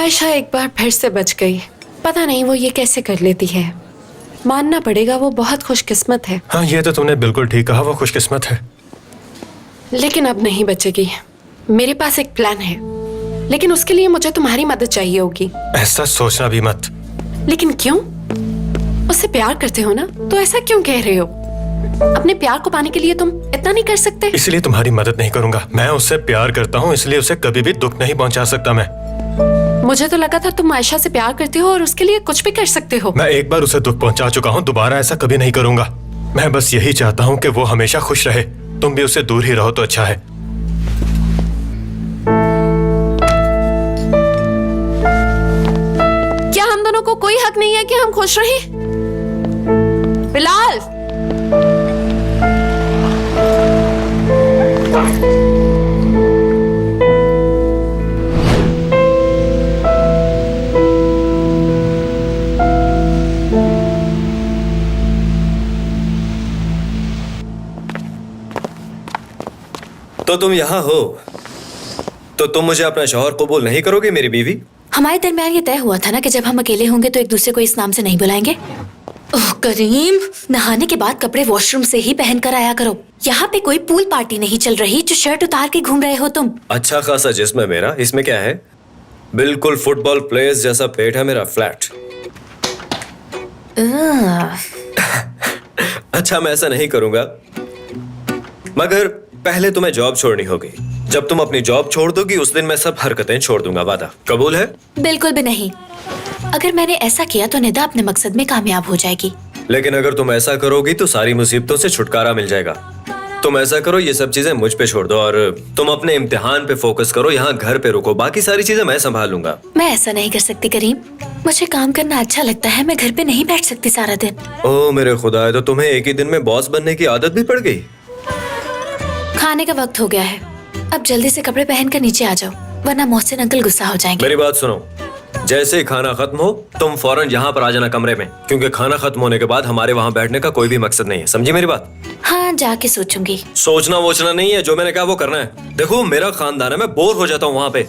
आयशा एक बार फिर से बच गई। पता नहीं वो ये कैसे कर लेती है। मानना पड़ेगा वो बहुत खुशकिस्मत है। हाँ, ये तो तुमने बिल्कुल ठीक कहा, वो खुशकिस्मत है। लेकिन अब नहीं बचेगी। मेरे पास एक प्लान है, लेकिन उसके लिए मुझे तुम्हारी मदद चाहिए होगी। ऐसा सोचना भी मत। लेकिन क्यों? उससे प्यार करते हो ना, तो ऐसा क्यों कह रहे हो? अपने प्यार को पाने के लिए तुम इतना नहीं कर सकते? इसलिए तुम्हारी मदद नहीं करूंगा। मैं उससे प्यार करता हूँ, इसलिए उसे कभी भी दुख नहीं पहुंचा सकता मैं। मुझे तो लगा था तुम आयशा से प्यार करते हो और उसके लिए कुछ भी कर सकते हो। मैं एक बार उसे दुख पहुंचा चुका हूँ, दोबारा ऐसा कभी नहीं करूंगा। मैं बस यही चाहता हूँ कि वो हमेशा खुश रहे। तुम भी उससे दूर ही रहो तो अच्छा है। क्या हम दोनों को कोई हक नहीं है कि हम खुश रहें? बिलाल, तो तुम यहाँ हो तो तुम मुझे अपना शौहर कबूल नहीं करोगे मेरी बीवी? हमारे दरमियान ये तय हुआ था ना कि जब हम अकेले होंगे तो एक दूसरे को इस नाम से नहीं बुलाएंगे। ओह करीम, नहाने के बाद कपड़े वॉशरूम से ही पहन कर आया करो। यहाँ पे कोई पूल पार्टी नहीं चल रही जो शर्ट उतार के घूम रहे हो तुम। अच्छा खासा जिस्म है मेरा, इसमें क्या है? बिल्कुल फुटबॉल प्लेयर्स जैसा पेट है मेरा, फ्लैट। अच्छा, मैं ऐसा नहीं करूंगा, मगर पहले तुम्हें जॉब छोड़नी होगी। जब तुम अपनी जॉब छोड़ दोगी उस दिन मैं सब हरकतें छोड़ दूंगा। वादा कबूल है? बिल्कुल भी नहीं। अगर मैंने ऐसा किया तो निदा अपने मकसद में कामयाब हो जाएगी। लेकिन अगर तुम ऐसा करोगी तो सारी मुसीबतों से छुटकारा मिल जाएगा। तुम ऐसा करो, ये सब चीजें मुझ पे छोड़ दो और तुम अपने इम्तिहान पे फोकस करो। यहाँ घर पे रुको, बाकी सारी चीजें मैं संभाल लूंगा। मैं ऐसा नहीं कर सकती करीम, मुझे काम करना अच्छा लगता है। मैं घर पे नहीं बैठ सकती सारा दिन। ओह मेरे खुदा, तो तुम्हें एक ही दिन में बॉस बनने की आदत भी पड़ गई। खाने का वक्त हो गया है, अब जल्दी से कपड़े पहनकर नीचे आ जाओ, वरना मोहसिन अंकल गुस्सा हो जाएंगे। मेरी बात सुनो, जैसे ही खाना खत्म हो तुम फौरन यहाँ पर आ जाना कमरे में, क्योंकि खाना खत्म होने के बाद हमारे वहाँ बैठने का कोई भी मकसद नहीं है। समझी मेरी बात? हाँ, जाके सोचूंगी। सोचना वोचना नहीं है, जो मैंने कहा वो करना है। देखो मेरा खानदान है, मैं बोर हो जाता हूँ वहाँ पे।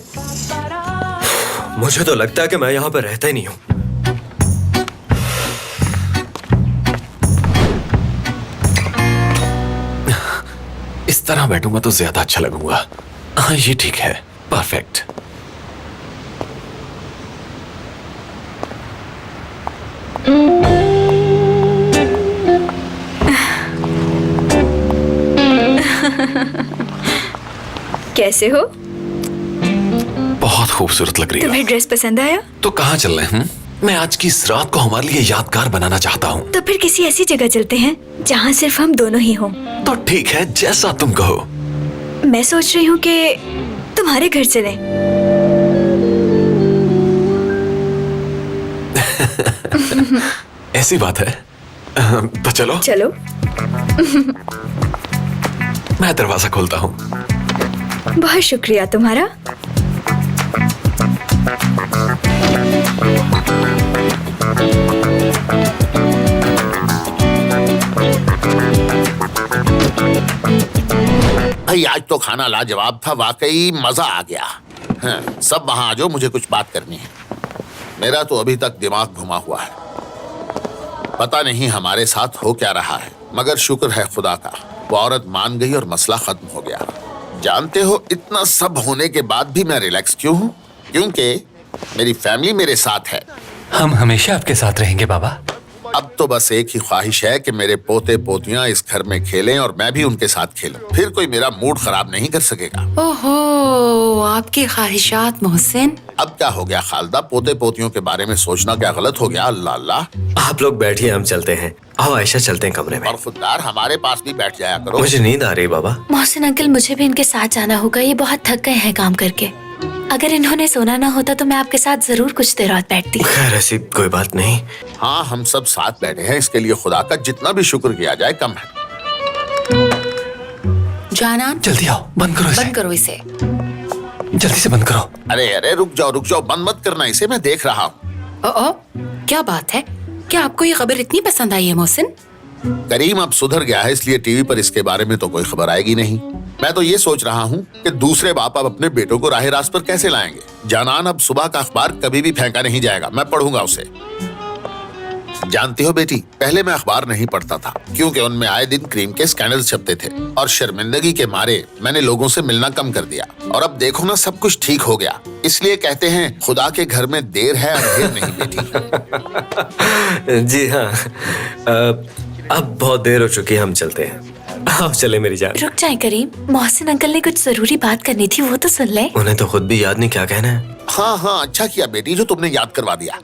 मुझे तो लगता है कि मैं यहाँ पे रहता ही नहीं हूँ। इस तरह बैठूंगा तो ज्यादा अच्छा लगूंगा। हाँ ये ठीक है, परफेक्ट। कैसे हो? बहुत खूबसूरत लग रही हो। तुम्हें ड्रेस पसंद आया? तो कहाँ चल रहे हैं? मैं आज की इस रात को हमारे लिए यादगार बनाना चाहता हूँ। तो फिर किसी ऐसी जगह चलते हैं जहाँ सिर्फ हम दोनों ही हों। तो ठीक है, जैसा तुम कहो। मैं सोच रही हूँ कि तुम्हारे घर चलें। ऐसी बात है तो चलो। चलो। मैं दरवाजा खोलता हूँ। बहुत शुक्रिया तुम्हारा। भाई आज तो खाना लाजवाब था, वाकई मजा आ गया। हाँ, सब वहां आ जाओ, मुझे कुछ बात करनी है। मेरा तो अभी तक दिमाग घुमा हुआ है, पता नहीं हमारे साथ हो क्या रहा है, मगर शुक्र है खुदा का, वो औरत मान गई और मसला खत्म हो गया। जानते हो इतना सब होने के बाद भी मैं रिलैक्स क्यों हूँ? क्योंकि मेरी फैमिली मेरे साथ है। हम हमेशा आपके साथ रहेंगे बाबा। अब तो बस एक ही ख्वाहिश है कि मेरे पोते पोतियां इस घर में खेलें और मैं भी उनके साथ खेलूं। फिर कोई मेरा मूड खराब नहीं कर सकेगा। ओहो, आपकी ख्वाहिशात मोहसिन। अब क्या हो गया खालदा, पोते पोतियों के बारे में सोचना क्या गलत हो गया? अल्लाह अल्लाह। आप लोग बैठिए, हम चलते हैं। आओ आयशा, चलते हैं कमरे में। और खुददार हमारे पास भी बैठ जाया करो। मुझे नींद आ रही बाबा। मोहसिन अंकल, मुझे भी इनके साथ जाना होगा, ये बहुत थक गए हैं काम करके। अगर इन्होंने सोना ना होता तो मैं आपके साथ जरूर कुछ देर और बैठती। खैर ऐसी कोई बात नहीं। हाँ, हम सब साथ बैठे हैं, इसके लिए खुदा का जितना भी शुक्र किया जाए कम है। जानान, जल्दी आओ, बंद करो इसे। बंद करो इसे। जल्दी से बंद करो। अरे अरे रुक जाओ, बंद मत करना इसे, मैं देख रहा हूँ। ओ, क्या बात है? क्या आपको ये खबर इतनी पसंद आई है मोहसिन? करीम अब सुधर गया है, इसलिए टीवी पर इसके बारे में तो कोई खबर आएगी नहीं। मैं तो ये सोच रहा हूँ कि दूसरे बाप अब अपने बेटों को राह रास्त पर कैसे लाएंगे। जानान, अब सुबह का अखबार कभी भी फेंका नहीं जाएगा, मैं पढ़ूंगा उसे। जानती हो बेटी, पहले मैं अखबार नहीं पढ़ता था क्योंकि उनमें आए दिन क्रीम के स्कैंडल्स छपते थे और शर्मिंदगी के मारे मैंने लोगों से मिलना कम कर दिया। और अब देखो ना, सब कुछ ठीक हो गया। इसलिए कहते हैं खुदा के घर में देर है अंधेर नहीं बेटी। जी हाँ, अब बहुत देर हो चुकी है, हम चलते हैं। आप चले मेरी जान। रुक जाए करीम, मोहसिन अंकल ने कुछ जरूरी बात करनी थी, वो तो सुन ले। उन्हें तो खुद भी याद नहीं क्या कहना है। हाँ हाँ, अच्छा किया बेटी जो तुमने याद करवा दिया,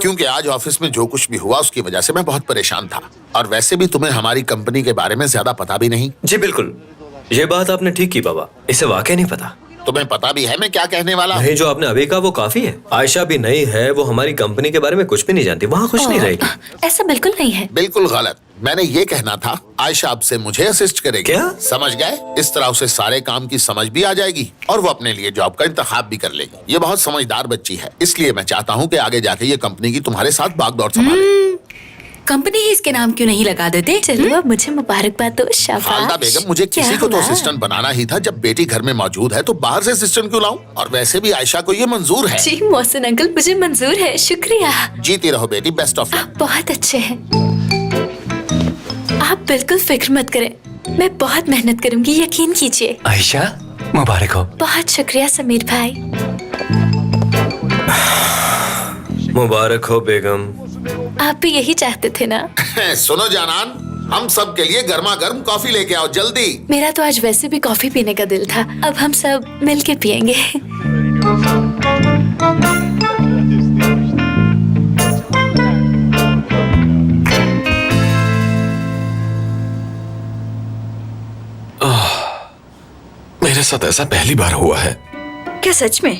क्योंकि आज ऑफिस में जो कुछ भी हुआ उसकी वजह से मैं बहुत परेशान था। और वैसे भी तुम्हें हमारी कंपनी के बारे में ज्यादा पता भी नहीं। जी बिल्कुल, ये बात आपने ठीक की बाबा, इसे वाकई नहीं पता। तुम्हें पता भी है मैं क्या कहने वाला हूँ। नहीं, जो आपने अभी कहा वो काफी है। आयशा भी नई है, वो हमारी कंपनी के बारे में कुछ भी नहीं जानती, वहाँ खुश नहीं रहेगी। ऐसा बिल्कुल नहीं है। बिल्कुल गलत, मैंने ये कहना था आयशा आपसे मुझे असिस्ट करेगी। क्या? समझ गए? इस तरह उसे सारे काम की समझ भी आ जाएगी और वो अपने लिए जॉब का इंतखाब भी कर लेगी। ये बहुत समझदार बच्ची है, इसलिए मैं चाहता हूँ कि आगे जाके ये कंपनी की तुम्हारे साथ भागदौड़ संभाले। कंपनी ही इसके नाम क्यों नहीं लगा देते? चलो अब मुझे मुबारकबाद दो। खालदा शाबाश। बेगम, मुझे क्या किसी को तो हुआ? असिस्टेंट बनाना ही था। जब बेटी घर में मौजूद है तो बाहर से असिस्टेंट क्यों लाऊं? और वैसे भी आयशा को ये मंजूर है। जी मोहसिन अंकल, मुझे मंजूर है, शुक्रिया। जीती रहो बेटी, बेस्ट ऑफ लक। आप बहुत अच्छे हैं। आप बिल्कुल फिक्र मत करें, मैं बहुत मेहनत करूंगी, यकीन कीजिए। आयशा, मुबारक हो। बहुत शुक्रिया समीर भाई। मुबारक हो बेगम। आप भी यही चाहते थे ना? सुनो जानान, हम सब के लिए गर्मा गर्म कॉफी लेके आओ जल्दी। मेरा तो आज वैसे भी कॉफी पीने का दिल था, अब हम सब मिलके पियेंगे। मेरे साथ ऐसा पहली बार हुआ है। क्या सच में?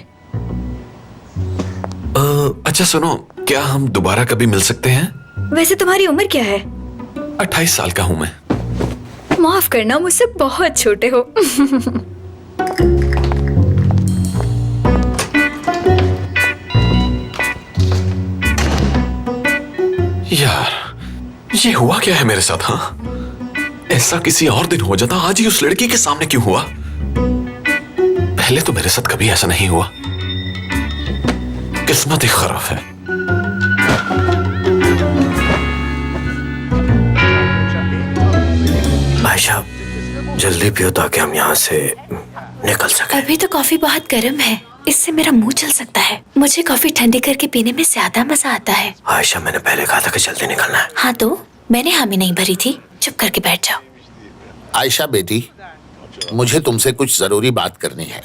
अच्छा सुनो, क्या हम दोबारा कभी मिल सकते हैं? वैसे तुम्हारी उम्र क्या है? 28 साल का हूं मैं। माफ करना, मुझसे बहुत छोटे हो। यार, ये हुआ क्या है मेरे साथ? हाँ, ऐसा किसी और दिन हो जाता, आज ही उस लड़की के सामने क्यों हुआ? पहले तो मेरे साथ कभी ऐसा नहीं हुआ। किस्मत ही खराब है। आयशा, जल्दी पियो ताकि हम यहाँ से निकल सके। अभी तो कॉफी बहुत गर्म है, इससे मेरा मुंह जल सकता है। मुझे कॉफी ठंडी करके पीने में ज्यादा मजा आता है। आयशा, मैंने पहले कहा था कि जल्दी निकलना है। हाँ तो मैंने हामी नहीं भरी थी, चुप करके बैठ जाओ। आयशा बेटी, मुझे तुमसे कुछ जरूरी बात करनी है।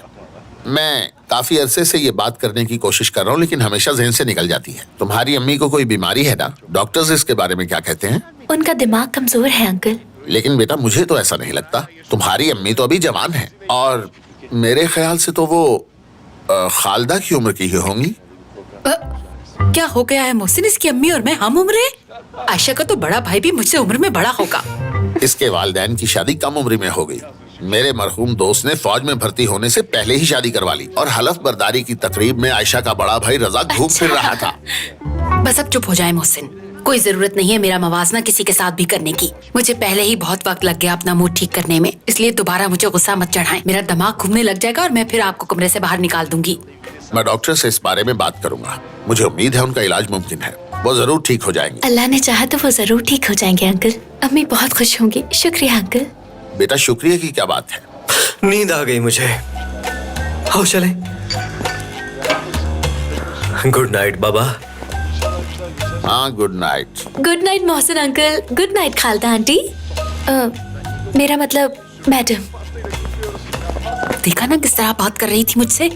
मैं काफी अरसे से ये बात करने की कोशिश कर रहा हूँ, लेकिन हमेशा ज़हन से निकल जाती है। तुम्हारी अम्मी को कोई बीमारी है ना? डॉक्टर्स इसके बारे में क्या कहते हैं? उनका दिमाग कमजोर है अंकल। लेकिन बेटा, मुझे तो ऐसा नहीं लगता। तुम्हारी अम्मी तो अभी जवान है और मेरे ख्याल से तो वो खालदा की उम्र की ही होंगी। क्या हो गया है मोहसिन? इसकी अम्मी और मैं हम उम्र है? आयशा का तो बड़ा भाई भी मुझसे उम्र में बड़ा होगा। इसके वालिदैन की शादी कम उम्र में हो गई। मेरे मरहूम दोस्त ने फौज में भर्ती होने से पहले ही शादी करवा ली और हलफ बर्दारी की तकरीब में आयशा का बड़ा भाई रजा घूम फिर रहा था। बस अब चुप हो जाए मोहसिन, कोई जरूरत नहीं है मेरा मवाजना किसी के साथ भी करने की। मुझे पहले ही बहुत वक्त लग गया अपना मूड ठीक करने में, इसलिए दोबारा मुझे गुस्सा मत चढ़ाएं। मेरा दिमाग घूमने लग जाएगा और मैं फिर आपको कमरे से बाहर निकाल दूंगी। मैं डॉक्टर से इस बारे में बात करूंगा। मुझे उम्मीद है उनका इलाज मुमकिन है, वो जरूर ठीक हो जाएंगे। अल्लाह ने चाहा तो वो जरूर ठीक हो जाएंगे अंकल। अम्मी बहुत खुश होंगी। शुक्रिया अंकल। बेटा, शुक्रिया की क्या बात है? नींद आ गई मुझे। आओ चले। गुड नाइट बाबा। हाँ, good night. Good night Mohsin uncle. Good night Khalda aunty. मेरा मतलब मैडम। देखा ना किस तरह बात कर रही थी मुझसे।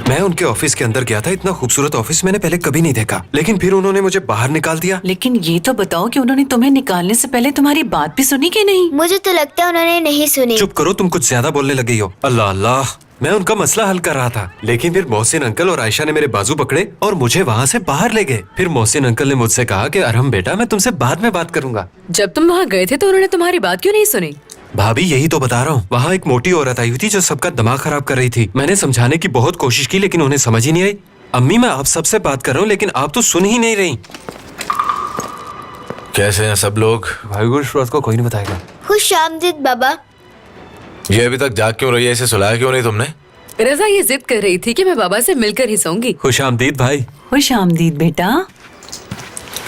मैं उनके ऑफिस के अंदर गया था। इतना खूबसूरत ऑफिस मैंने पहले कभी नहीं देखा, लेकिन फिर उन्होंने मुझे बाहर निकाल दिया। लेकिन ये तो बताओ कि उन्होंने तुम्हें निकालने से पहले तुम्हारी बात भी सुनी कि नहीं? मुझे तो लगता है उन्होंने नहीं सुनी। चुप करो, तुम कुछ ज्यादा बोलने लगी हो। अल्लाह अल्लाह, मैं उनका मसला हल कर रहा था, लेकिन फिर मोहसिन अंकल और आयशा ने मेरे बाजू पकड़े और मुझे वहाँ से बाहर ले गए। फिर मोहसिन अंकल ने मुझसे कहा कि अरहम बेटा, मैं तुमसे बाद में बात करूंगा। जब तुम वहाँ गए थे तो उन्होंने तुम्हारी बात क्यों नहीं सुनी? भाभी यही तो बता रहा हूँ, वहाँ एक मोटी औरत आई हुई थी जो सबका दिमाग खराब कर रही थी। मैंने समझाने की बहुत कोशिश की लेकिन उन्हें समझ ही नहीं आई। अम्मी मैं आप सबसे बात कर रहा हूँ लेकिन आप तो सुन ही नहीं रही। कैसे हैं सब लोग? भाई श्रोत को कोई नहीं बताएगा। खुश आमदीद बाबा। ये अभी तक जाग क्यों रही है? इसे सुलाया क्यों नहीं तुमने? रजा ये जिद कर रही थी कि मैं बाबा से मिलकर ही सोऊंगी। खुश आमदीद भाई। खुश आमदीद बेटा।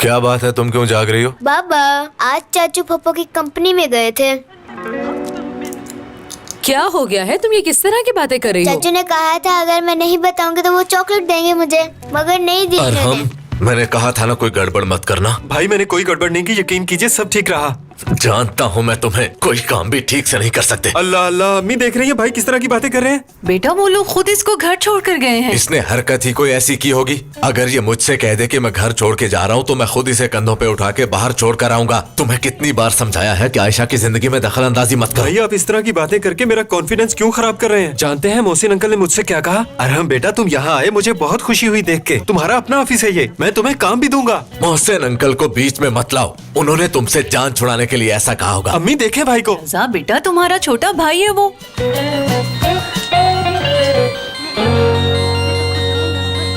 क्या बात है, तुम क्यों जाग रही हो? बाबा आज चाचू पप्पो की कंपनी में गए थे। क्या हो गया है? तुम ये किस तरह की बातें कर रही हो? चाचू ने कहा था अगर मैं नहीं बताऊंगी तो वो चॉकलेट देंगे मुझे, मगर नहीं दी उन्होंने। मैंने कहा था ना कोई गड़बड़ मत करना। भाई मैंने कोई गड़बड़ नहीं की, यकीन कीजिए सब ठीक रहा। जानता हूँ मैं तुम्हें, कोई काम भी ठीक से नहीं कर सकते। अल्लाह अल्लाह, अम्मी देख रही है भाई किस तरह की बातें कर रहे हैं। बेटा वो लोग खुद इसको घर छोड़ कर गए हैं। इसने हरकत ही कोई ऐसी की होगी। अगर ये मुझसे कह दे कि मैं घर छोड़ के जा रहा हूँ तो मैं खुद इसे कंधों पे उठा के बाहर छोड़ कर आऊंगा। तुम्हें कितनी बार समझाया है कि आयशा की जिंदगी में दखल अंदाजी मत करो। भाई आप इस तरह की बातें करके मेरा कॉन्फिडेंस क्यों खराब कर रहे हैं? जानते हैं मोहसिन अंकल ने मुझसे क्या कहा? अरहम बेटा तुम यहाँ आए, मुझे बहुत खुशी हुई देख के। तुम्हारा अपना ऑफिस है ये, मैं तुम्हें काम भी दूंगा। मोहसिन अंकल को बीच में मत लाओ, उन्होंने तुमसे जान छुड़ाने के लिए ऐसा कहा होगा। अम्मी देखे भाई को। रजा बेटा तुम्हारा छोटा भाई है वो।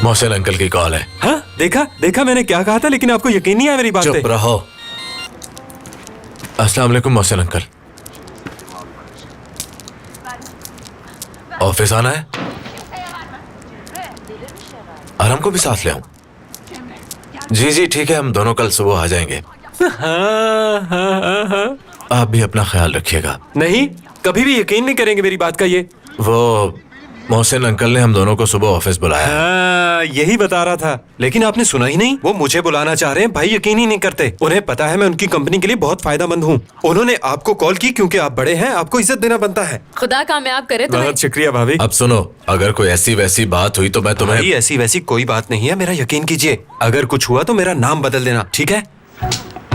मोहसिन अंकल की कॉल है। हाँ देखा देखा मैंने क्या कहा था, लेकिन आपको यकीन नहीं आया मेरी बात पे। चुप रहो। अस्सलाम वालेकुम मोहसिन अंकल। ऑफिस आना है? आराम को भी साथ ले आऊं? जी जी ठीक है, हम दोनों कल सुबह आ जाएंगे। हाँ। आप भी अपना ख्याल रखिएगा। नहीं कभी भी यकीन नहीं करेंगे मेरी बात का ये। वो मोहसिन अंकल ने हम दोनों को सुबह ऑफिस बुलाया। हाँ यही बता रहा था, लेकिन आपने सुना ही नहीं। वो मुझे बुलाना चाह रहे हैं, भाई यकीन ही नहीं करते। उन्हें पता है मैं उनकी कंपनी के लिए बहुत फायदेमंद हूँ। उन्होंने आपको कॉल की क्योंकि आप बड़े हैं, आपको इज्जत देना बनता है। खुदा कामयाब करे तुम्हें। बहुत शुक्रिया भाभी। अब सुनो, अगर कोई ऐसी वैसी बात हुई तो मैं तुम्हें। भाई ऐसी वैसी कोई बात नहीं है, मेरा यकीन कीजिए। अगर कुछ हुआ तो मेरा नाम बदल देना, ठीक है?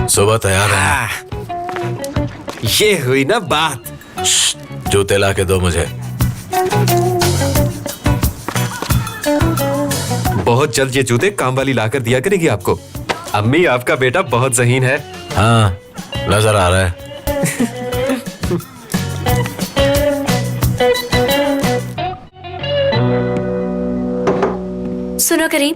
सुबह तैयार है। ये हुई ना बात। जूते ला के दो मुझे। बहुत जल्द ये जूते काम वाली लाकर दिया करेगी आपको। अम्मी आपका बेटा बहुत ज़हीन है। हाँ नजर आ रहा है। सुनो करीम,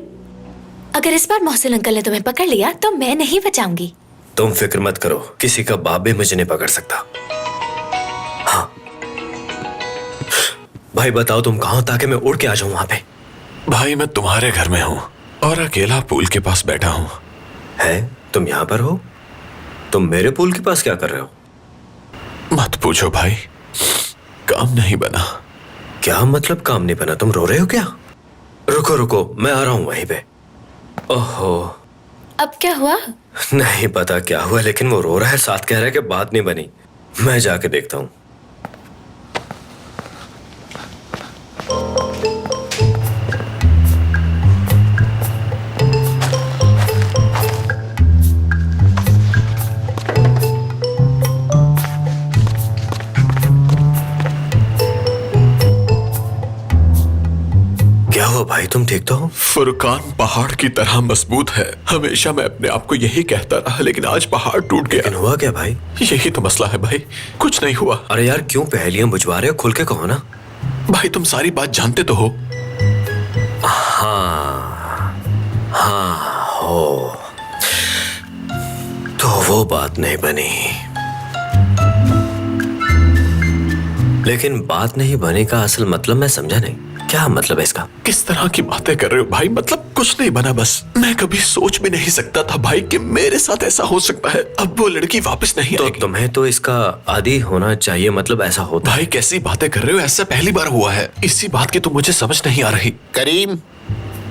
अगर इस बार मोहसिन अंकल ने तुम्हें पकड़ लिया तो मैं नहीं बचाऊंगी। तुम फिक्र मत करो, किसी का बाप भी मुझे नहीं पकड़ सकता। हाँ भाई बताओ तुम कहाँ हो ताकि मैं उड़ के आ जाऊं वहां पे। भाई मैं तुम्हारे घर में हूँ और अकेला पूल के पास बैठा हूँ। है तुम यहाँ पर हो? तुम मेरे पूल के पास क्या कर रहे हो? मत पूछो भाई, काम नहीं बना। क्या मतलब काम नहीं बना? तुम रो रहे हो क्या? रुको रुको मैं आ रहा हूँ वहीं पे। ओहो अब क्या हुआ? नहीं पता क्या हुआ, लेकिन वो रो रहा है, साथ कह रहा है कि बात नहीं बनी। मैं जाके देखता हूँ। क्या हुआ भाई, तुम ठीक तो हो? फुरकान पहाड़ की तरह मजबूत है। हमेशा मैं अपने आप को यही कहता रहा, लेकिन आज पहाड़ टूट गया। लेकिन हुआ क्या भाई? यही तो मसला है भाई, कुछ नहीं हुआ। अरे यार क्यों पहेलियां बुझवा रहे हो? खुल के कहो ना। भाई तुम सारी बात जानते तो हो। हाँ हो तो वो बात नहीं बनी। लेकिन बात नहीं बनी का असल मतलब मैं समझा नहीं। क्या मतलब है इसका? किस तरह की बातें कर रहे हो भाई? मतलब कुछ नहीं बना, बस मैं कभी सोच भी नहीं सकता था भाई कि मेरे साथ ऐसा हो सकता है। अब वो लड़की वापस नहीं तो आएगी। तुम्हें तो इसका आदी होना चाहिए, मतलब ऐसा होता है। भाई कैसी बातें कर रहे हो? ऐसा पहली बार हुआ है। इसी बात की तो मुझे समझ नहीं आ रही। करीम।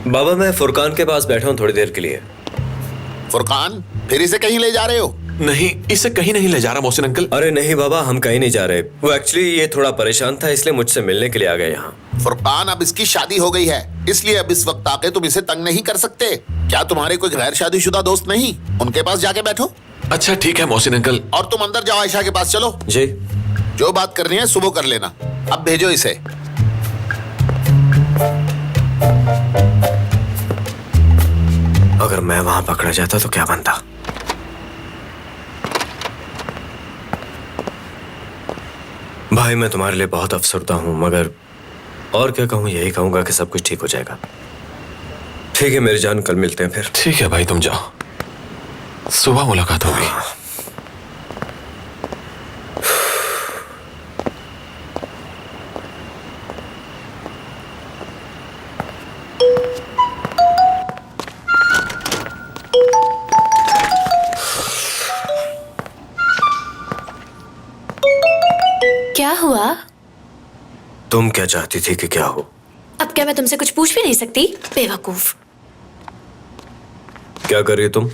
बाबा मैं फुरकान के पास बैठा हूँ थोड़ी देर के लिए। फुरकान फिर इसे कहीं ले जा रहे हो? नहीं, इसे कहीं नहीं ले जा रहा मोहसिन अंकल। अरे नहीं बाबा, हम कहीं नहीं जा रहे। वो एक्चुअली ये थोड़ा परेशान था, इसलिए मुझसे मिलने के लिए आ गया यहाँ। फुरकान अब इसकी शादी हो गई है, इसलिए अब इस वक्त आके तुम इसे तंग नहीं कर सकते। क्या तुम्हारे कोई गैर शादीशुदा दोस्त नहीं? उनके पास जाके बैठो। अच्छा ठीक है मोहसिन अंकल। और तुम अंदर जाओ, आयशा के पास चलो। जी जो बात करनी है सुबह कर लेना। अब भेजो इसे। अगर मैं वहां पकड़ा जाता तो क्या बनता? भाई मैं तुम्हारे लिए बहुत अफसरदा हूं, मगर और क्या कहूं, यही कहूंगा कि सब कुछ ठीक हो जाएगा। ठीक है मेरी जान, कल मिलते हैं फिर। ठीक है भाई, तुम जाओ, सुबह मुलाकात होगी। क्या हुआ? तुम क्या चाहती थी कि क्या हो? अब क्या मैं तुमसे कुछ पूछ भी नहीं सकती? बेवकूफ। क्या कर रही हो तुम?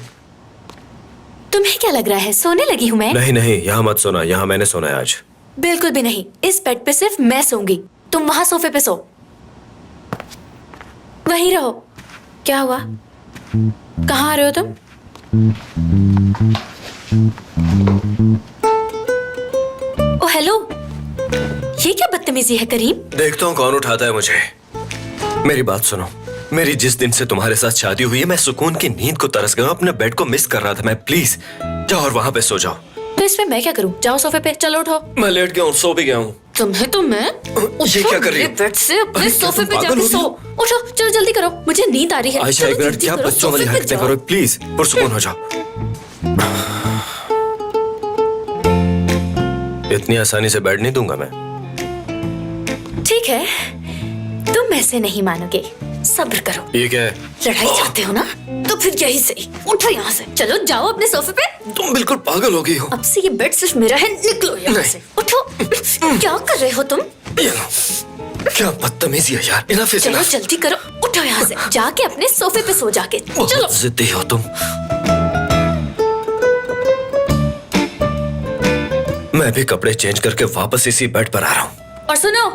तुम्हें क्या लग रहा है सोने लगी हूँ मैं? नहीं नहीं, यहाँ मत सोना, यहाँ मैंने सोना है आज। बिल्कुल भी नहीं, इस बेड पे सिर्फ मैं सोऊंगी, तुम वहां सोफे पे सो। वहीं रहो। क्या हुआ? कहाँ आ रहे हो तुम? ओ हेलो, ये क्या बदतमीजी है करीम? देखता हूँ कौन उठाता है मुझे। मेरी बात सुनो, मेरी जिस दिन से तुम्हारे साथ शादी हुई है मैं सुकून की नींद को तरस गया हूँ, अपने बेड को मिस कर रहा था मैं। प्लीज जाओ और वहां पे सो जाओ। तो इसमें मैं क्या करूँ? जाओ सोफे पे, चलो उठो। मैं लेट गया हूँ, सो भी गया हूँ। तुम्हें तो मैं ये क्या कर रही हो? बेड से अपने सोफे पे पागल जाके हो सो। गई? उठो, चलो जल्दी करो, मुझे नींद आ रही है। आयशा चलो एक मिनट, जल्दी क्या करो, बच्चों वाली सोफे पे हरकतें जाओ। करो प्लीज, पुरसुकून हो जाओ। इतनी आसानी से बेड नहीं दूंगा मैं। ठीक है, तुम ऐसे नहीं मानोगे, सब्र करो। ये क्या है? लड़ाई चाहते हो ना, तो फिर यही सही। उठो यहाँ से, चलो जाओ अपने सोफे पे। तुम बिल्कुल पागल हो गई हो। अब से ये बेड सिर्फ मेरा है, निकलो यहाँ से। उठो। क्या कर रहे हो तुम? ये लो। क्या बदतमीजी है यार। इनफ इज चलो इनफ। जल्दी करो, उठो यहाँ से, जाके अपने सोफे पे सो जाके। चलो। बहुत जिद्दी हो तुम। मैं भी कपड़े चेंज करके वापस इसी बेड पर आ रहा हूँ। और सुनो,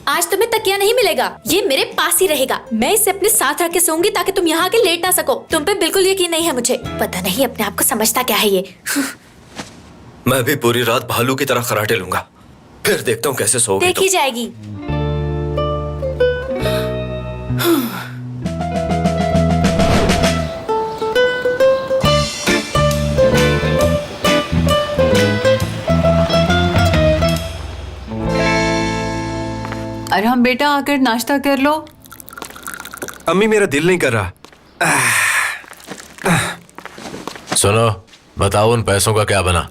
आज तुम्हें तकिया नहीं मिलेगा, ये मेरे पास ही रहेगा। मैं इसे अपने साथ रख के सोऊंगी ताकि तुम यहाँ आके लेट ना सको। तुम पे बिल्कुल यकीन नहीं है मुझे। पता नहीं अपने आप को समझता क्या है ये। मैं भी पूरी रात भालू की तरह खराटे लूंगा, फिर देखता हूँ कैसे सोओगी तुम। देखी जाएगी। अरहम बेटा आकर नाश्ता कर लो। अम्मी मेरा दिल नहीं कर रहा। सुनो, बताओ उन पैसों का क्या बना?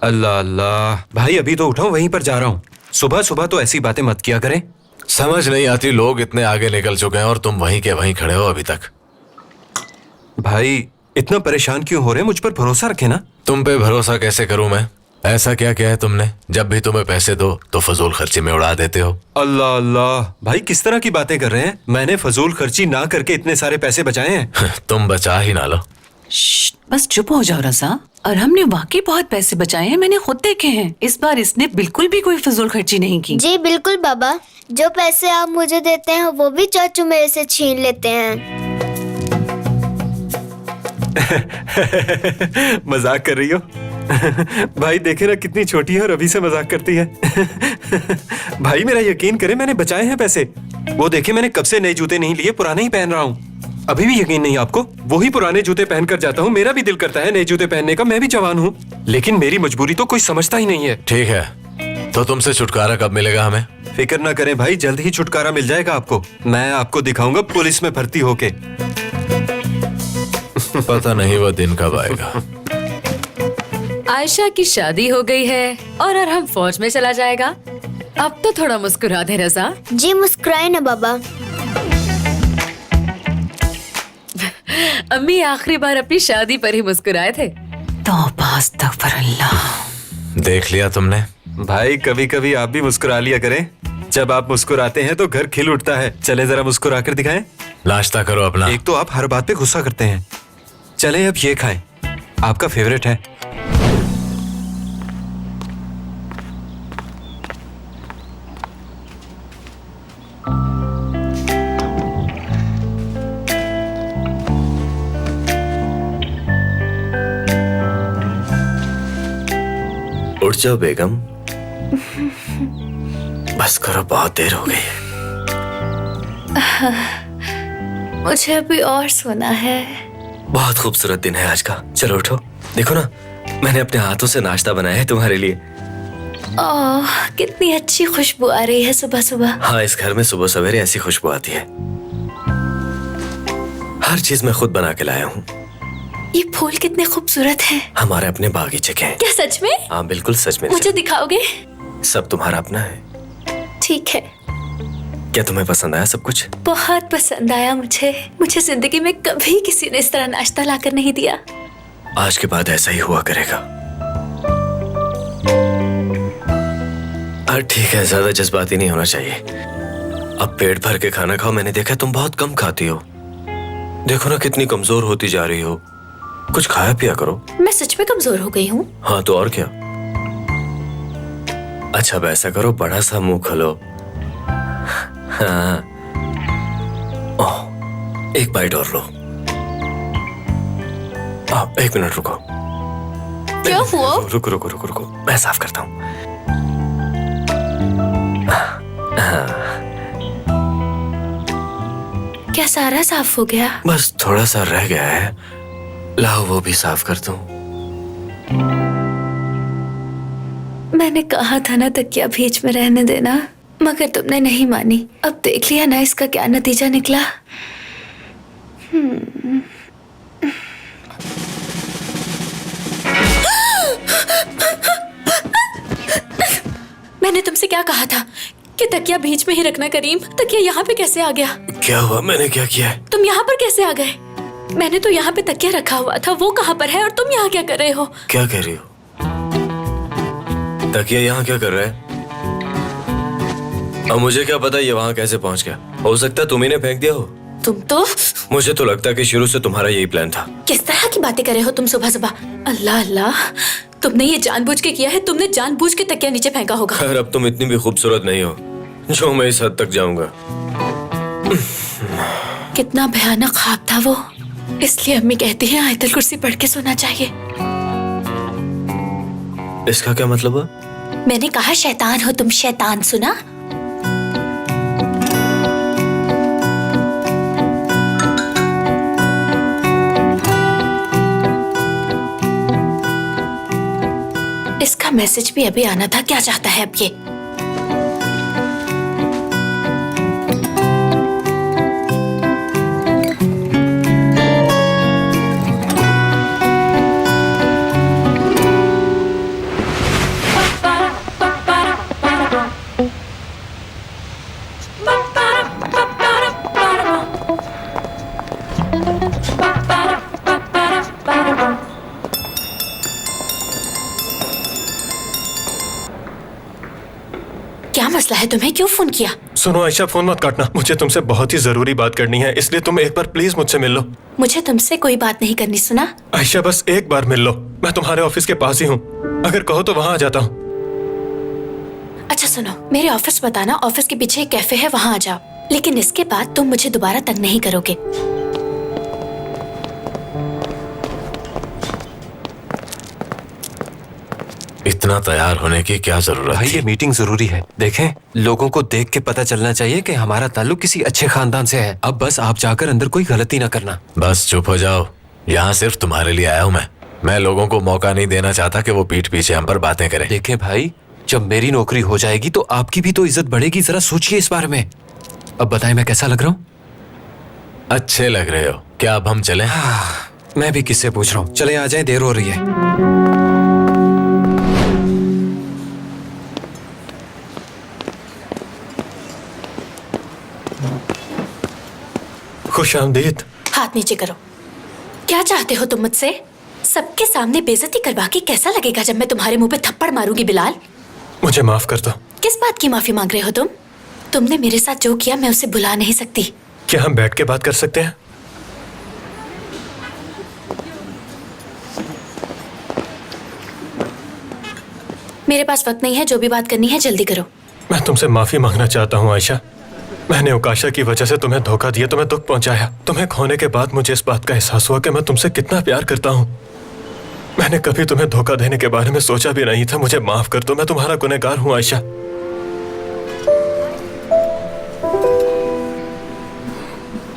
अल्लाह अल्लाह, भाई अभी तो उठाओ, वहीं पर जा रहा हूँ। सुबह सुबह तो ऐसी बातें मत किया करें। समझ नहीं आती, लोग इतने आगे निकल चुके हैं और तुम वहीं के वहीं खड़े हो अभी तक। भाई इतना परेशान क्यों हो रहे हैं? मुझ पर भरोसा रखे ना। तुम पे भरोसा कैसे करूं मैं? ऐसा क्या किया है तुमने? जब भी तुम्हें पैसे दो तो फजूल खर्ची में उड़ा देते हो। अल्लाह अल्लाह, भाई किस तरह की बातें कर रहे हैं? मैंने फजूल खर्ची ना करके इतने सारे पैसे बचाए हैं। तुम बचा ही ना लो। बस चुप हो जाओ रजा। और हमने वाकई बहुत पैसे बचाए हैं, मैंने खुद देखे हैं। इस बार इसने बिल्कुल भी कोई फजूल खर्ची नहीं की। जी बिल्कुल बाबा, जो पैसे आप मुझे देते हैं वो भी चाचू मेरे से छीन लेते हैं। मजाक कर रही हो? भाई देखे ना कितनी छोटी है और अभी से मजाक करती है। भाई मेरा यकीन करे, मैंने बचाए हैं पैसे। वो देखे मैंने कब से नए जूते नहीं लिए, पुराने ही पहन रहा हूँ। अभी भी यकीन नहीं आपको? वही पुराने जूते पहन कर जाता हूँ। मेरा भी दिल करता है नए जूते पहनने का, मैं भी जवान हूँ, लेकिन मेरी मजबूरी तो कोई समझता ही नहीं है। ठीक है, तो तुमसे छुटकारा कब मिलेगा हमें? फिक्र ना करें भाई, जल्द ही छुटकारा मिल जाएगा आपको। मैं आपको दिखाऊंगा पुलिस में भर्ती होके। पता नहीं वो दिन कब आएगा। आयशा की शादी हो गई है और अरहम फौज में चला जाएगा। अब तो थोड़ा मुस्कुरा दे रजा। जी मुस्कुराए ना बाबा। अम्मी आखिरी बार अपनी शादी पर ही मुस्कुराए थे। तौबा अस्तगफिरुल्लाह। देख लिया तुमने? भाई कभी कभी आप भी मुस्कुरा लिया करें। जब आप मुस्कुराते हैं तो घर खिल उठता है। चले जरा मुस्कुरा कर दिखाएं। नाश्ता करो अपना। एक तो आप हर बात पे गुस्सा करते हैं। चले अब ये खाएं, आपका फेवरेट है। उठ जाओ बेगम। बस करो, बहुत देर हो गई है। मुझे अभी और सोना है। बहुत खूबसूरत दिन है आज का। चलो उठो, देखो ना मैंने अपने हाथों से नाश्ता बनाया है तुम्हारे लिए। ओह, कितनी अच्छी खुशबू आ रही है सुबह सुबह। हाँ, इस घर में सुबह सवेरे ऐसी खुशबू आती है। हर चीज मैं खुद बना के लाया हूँ। ये फूल कितने खूबसूरत हैं। हमारे अपने बागीचे के हैं। क्या सच में? हाँ बिल्कुल सच में। मुझे दिखाओगे? सब तुम्हारा अपना है। ठीक है। क्या तुम्हें पसंद आया सब कुछ? बहुत पसंद आया मुझे। मुझे जिंदगी में कभी किसी ने इस तरह नाश्ता लाकर नहीं दिया। आज के बाद ऐसा ही हुआ करेगा। ठीक है, ज्यादा जज्बाती नहीं होना चाहिए। अब पेट भर के खाना खाओ। मैंने देखा तुम बहुत कम खाती हो। देखो ना कितनी कमजोर होती जा रही हो। कुछ खाया पिया करो। मैं सच में कमजोर हो गई हूँ। हाँ तो और क्या। अच्छा अब ऐसा करो, बड़ा सा मुंह खोलो। हाँ। ओह, एक बाइट और लो। आप 1 मिनट रुको। क्या हुआ? रुको रुको रुको रुको, मैं साफ करता हूँ। क्या सारा साफ हो गया? बस थोड़ा सा रह गया है। लाओ वो भी साफ कर दूं। मैंने कहा था ना तकिया बीच में रहने देना, मगर तुमने नहीं मानी। अब देख लिया ना इसका क्या नतीजा निकला। मैंने तुमसे क्या कहा था कि तकिया बीच में ही रखना करीम। तकिया यहाँ पे कैसे आ गया? क्या हुआ? मैंने क्या किया है? तुम यहाँ पर कैसे आ गए? मैंने तो यहाँ पे तकिया रखा हुआ था, वो कहाँ पर है और तुम यहाँ क्या कर रहे हो? क्या कह रही हो? तकिया यहाँ क्या कर रहा है? अब मुझे क्या पता ये वहाँ कैसे पहुँच गया। हो सकता है तुम ही ने फेंक दिया हो। तुम तो मुझे तो लगता है कि शुरू से तुम्हारा यही प्लान था। किस तरह की बातें कर रहे हो तुम सुबह सुबह? अल्लाह अल्लाह, तुमने ये जानबूझ के किया है। तुमने जानबूझ के तकिया नीचे फेंका होगा। खैर अब तुम इतनी भी खूबसूरत नहीं हो जो मैं इस हद तक जाऊंगा। कितना भयानक ख्वाब था वो। इसलिए अम्मी कहती है आयतुल कुर्सी पढ़ के सोना चाहिए। इसका क्या मतलब है? मैंने कहा शैतान हो तुम, शैतान। सुना? इसका मैसेज भी अभी आना था। क्या चाहता है अब ये? क्या मसला है? तुम्हें क्यों फोन किया? सुनो आयशा, फोन मत काटना। मुझे तुमसे बहुत ही जरूरी बात करनी है, इसलिए तुम एक बार प्लीज मुझसे मिल लो। मुझे तुमसे कोई बात नहीं करनी। सुना? आयशा बस एक बार मिल लो। मैं तुम्हारे ऑफिस के पास ही हूँ। अगर कहो तो वहाँ आ जाता हूँ। अच्छा सुनो, मेरे ऑफिस बताना। ऑफिस के पीछे एक कैफे है, वहाँ आ जाओ। लेकिन इसके बाद तुम मुझे दोबारा तंग नहीं करोगे। इतना तैयार होने की क्या जरूरत भाई थी? ये मीटिंग जरूरी है। देखें, लोगों को देख के पता चलना चाहिए कि हमारा ताल्लुक किसी अच्छे खानदान से है। अब बस आप जाकर अंदर कोई गलती ना करना। बस चुप हो जाओ। यहाँ सिर्फ तुम्हारे लिए आया हूँ मैं लोगों को मौका नहीं देना चाहता कि वो पीठ पीछे हम पर बातें करें। देखें भाई, जब मेरी नौकरी हो जाएगी तो आपकी भी तो इज्जत बढ़ेगी। जरा सोचिए इस बारे में। अब बताएं मैं कैसा लग रहा हूँ? अच्छे लग रहे हो। क्या अब हम चलें? मैं भी किससे पूछ रहा हूँ। चले आ जाएं, देर हो रही है। खुश आमदीद। हाथ नीचे करो। क्या चाहते हो तुम मुझसे? सबके सामने बेइज्जती करवा के कैसा लगेगा जब मैं तुम्हारे मुंह पे थप्पड़ मारूंगी बिलाल? मुझे माफ कर दो। किस बात की माफी मांग रहे हो तुम? तुमने मेरे साथ जो किया मैं उसे भुला नहीं सकती। क्या हम बैठ के बात कर सकते हैं? मेरे पास वक्त नहीं है। जो भी बात करनी है जल्दी करो। मैं तुमसे माफी मांगना चाहता हूँ आयशा। मैंने उकाशा की वजह से तुम्हें धोखा दिया, तुम्हें दुख पहुंचाया। तुम्हें खोने के बाद मुझे इस बात का एहसास हुआ कि मैं तुमसे कितना प्यार करता हूँ। मैंने कभी तुम्हें धोखा देने के बारे में सोचा भी नहीं था। मुझे माफ कर दो। मैं तुम्हारा गुनहगार हूँ आयशा।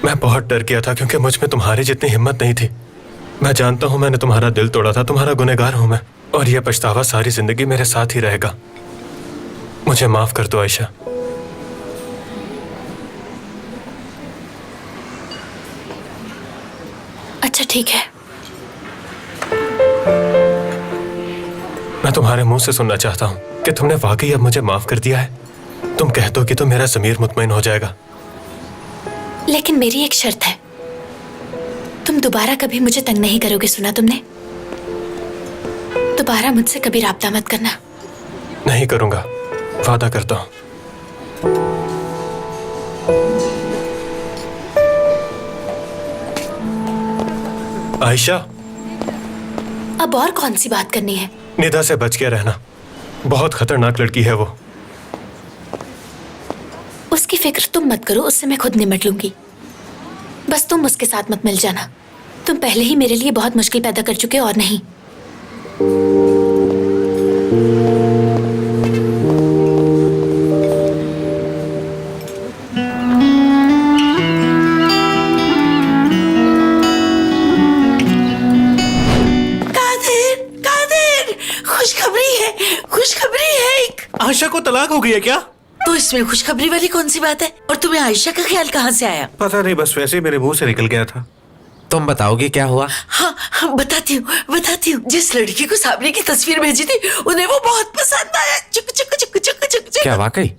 मैं बहुत डर गया था क्योंकि मुझ में तुम्हारी जितनी हिम्मत नहीं थी। मैं जानता हूँ मैंने तुम्हारा दिल तोड़ा था। तुम्हारा गुनहगार हूँ मैं, और यह पछतावा सारी जिंदगी मेरे साथ ही रहेगा। मुझे माफ कर दो आयशा। अच्छा ठीक है। मैं तुम्हारे मुंह से सुनना चाहता हूँ कि तुमने वाकई अब मुझे माफ कर दिया है। तुम कह दो कि तो मेरा ज़मीर मुतमईन हो जाएगा। लेकिन मेरी एक शर्त है, तुम दोबारा कभी मुझे तंग नहीं करोगे, सुना तुमने? दोबारा मुझसे कभी राब्ता मत करना। नहीं करूंगा, वादा करता हूँ। आयशा, अब और कौन सी बात करनी है? निदा से बच के रहना, बहुत खतरनाक लड़की है वो। उसकी फिक्र तुम मत करो, उससे मैं खुद निपट लूंगी। बस तुम उसके साथ मत मिल जाना। तुम पहले ही मेरे लिए बहुत मुश्किल पैदा कर चुके हो और नहीं। खुशखबरी है एक। आयशा को तलाक हो गई है क्या? तो इसमें खुशखबरी वाली कौन सी बात है? और तुम्हें आयशा का ख्याल कहाँ से आया? पता नहीं, बस वैसे ही मेरे मुंह से निकल गया था। तुम बताओगे क्या हुआ? हाँ बताती हूँ। जिस लड़की को सामने की तस्वीर भेजी थी उन्हें वो बहुत पसंद आया। चुक चुक चुक चुक चुक चुक। क्या वाकई?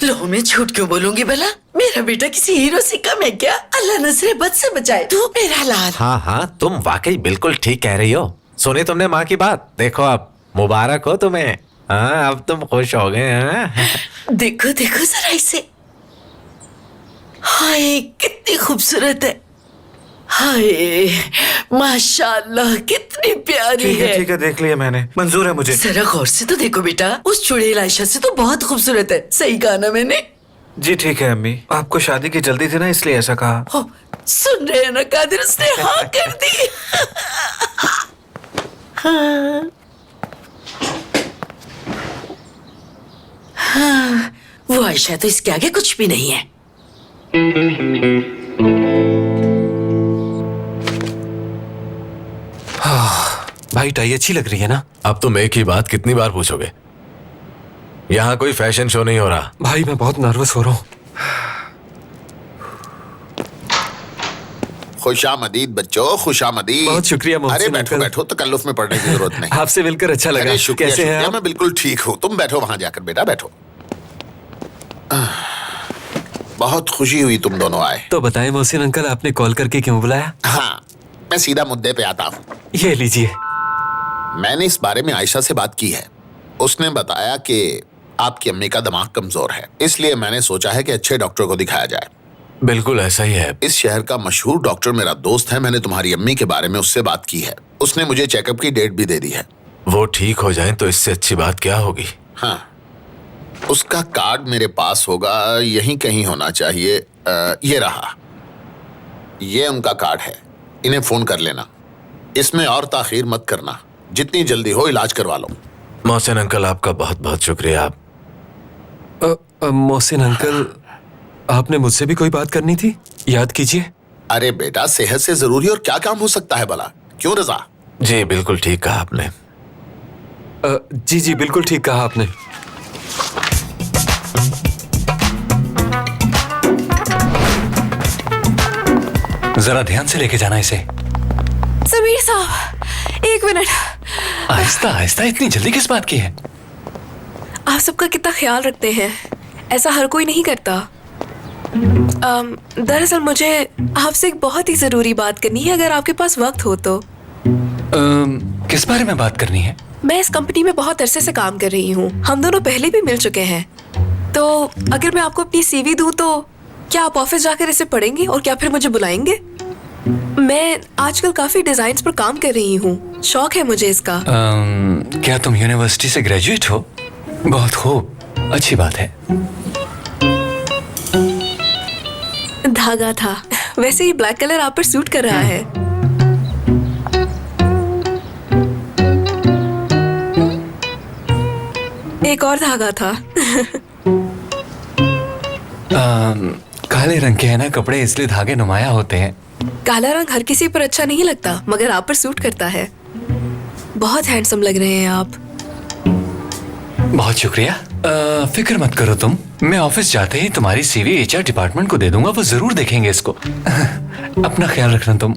लो मैं झूठ क्यों बोलूंगी भला? मेरा बेटा किसी हीरो से कम है क्या? अल्लाह नजरे बद से बचाए। तू मेरा लाल। हाँ, तुम वाकई बिल्कुल ठीक कह रही हो। सुनी तुमने माँ की बात? देखो अब मुबारक हो तुम्हें। हाँ, अब तुम खुश हो गए हैं। देखो जरा इसे। हाय कितनी खूबसूरत है। हाय माशाल्लाह कितनी प्यारी है। ठीक है, देख लिया मैंने, मंजूर है मुझे। जरा गौर से तो देखो बेटा, उस चुड़ैल आयशा से तो बहुत खूबसूरत है। सही कहा ना मैंने? जी ठीक है अम्मी, आपको शादी की जल्दी थी ना, इसलिए ऐसा कहा। हो, सुन रहे हैं ना कादिर, उसने हाँ कर दी। हाँ, वो आयशा तो इसके आगे कुछ भी नहीं है। भाई टाई अच्छी लग रही है ना? अब तुम एक ही बात कितनी बार पूछोगे? यहाँ कोई फैशन शो नहीं हो रहा। भाई मैं बहुत नर्वस हो रहा हूँ। खुशामदीद बच्चों, खुशामदीद। बहुत शुक्रिया मोहसिन अरे बैठो अंकल। बैठो, तकल्लुफ में पड़ने की जरूरत नहीं। आपसे मिलकर अच्छा लगा। अरे शुक्रिया, कैसे हैं शुक्रिया, आप? मैं बिल्कुल ठीक हूँ। तुम बैठो वहां जाकर बेटा, बैठो। बहुत खुशी हुई तुम दोनों आए। तो बताएं मोहसिन अंकल, आपने कॉल करके क्यों बुलाया? हाँ, मैं सीधा मुद्दे पे आता हूँ। ये लीजिए। मैंने इस बारे में आयशा से बात की है। उसने बताया कि आपकी अम्मी का दिमाग कमजोर है, इसलिए मैंने सोचा है कि अच्छे डॉक्टर को दिखाया जाए। बिल्कुल ऐसा ही है। इस शहर का मशहूर डॉक्टर मेरा दोस्त है। मैंने तुम्हारी अम्मी के बारे में उससे बात की है। उसने मुझे चेकअप की डेट भी दे दी है। वो ठीक हो जाए तो इससे अच्छी बात क्या होगी? हाँ, उसका कार्ड मेरे पास होगा, यहीं कहीं होना चाहिए। ये रहा, ये उनका कार्ड है। इन्हें फोन कर लेना। इसमें और ताखीर मत करना, जितनी जल्दी हो इलाज करवा लो। मोहसिन अंकल, आपका बहुत बहुत शुक्रिया। मोहसिन अंकल, आपने मुझसे भी कोई बात करनी थी, याद कीजिए। अरे बेटा, सेहत से जरूरी और क्या काम हो सकता है भला? क्यों रजा? जी बिल्कुल ठीक कहा आपने। जी बिल्कुल ठीक कहा आपने। जरा ध्यान से लेके जाना इसे। समीर साहब, एक मिनट। आहिस्ता आहिस्ता, इतनी जल्दी किस बात की है? आप सबका कितना ख्याल रखते हैं, ऐसा हर कोई नहीं करता। दरअसल मुझे आपसे एक बहुत ही जरूरी बात करनी है, अगर आपके पास वक्त हो तो। किस बारे में बात करनी है? मैं इस कंपनी में बहुत अरसे से काम कर रही हूँ। हम दोनों पहले भी मिल चुके हैं। तो अगर मैं आपको अपनी सीवी दूँ तो क्या आप ऑफिस जाकर इसे पढ़ेंगे और क्या फिर मुझे बुलाएंगे? मैं आजकल काफी डिजाइन्स पर काम कर रही हूँ, शौक है मुझे इसका। क्या तुम यूनिवर्सिटी से ग्रेजुएट हो? बहुत खूब, अच्छी बात है। धागा था, वैसे ये ब्लैक कलर आप पर सूट कर रहा है। एक और धागा था। काले रंग के है ना कपड़े, इसलिए धागे नुमाया होते हैं। काला रंग हर किसी पर अच्छा नहीं लगता, मगर आप पर सूट करता है। बहुत हैंडसम लग रहे हैं आप। बहुत शुक्रिया। फिक्र मत करो तुम, मैं ऑफिस जाते ही तुम्हारी सीवी एचआर डिपार्टमेंट को दे दूंगा, वो जरूर देखेंगे इसको। अपना ख्याल रखना तुम।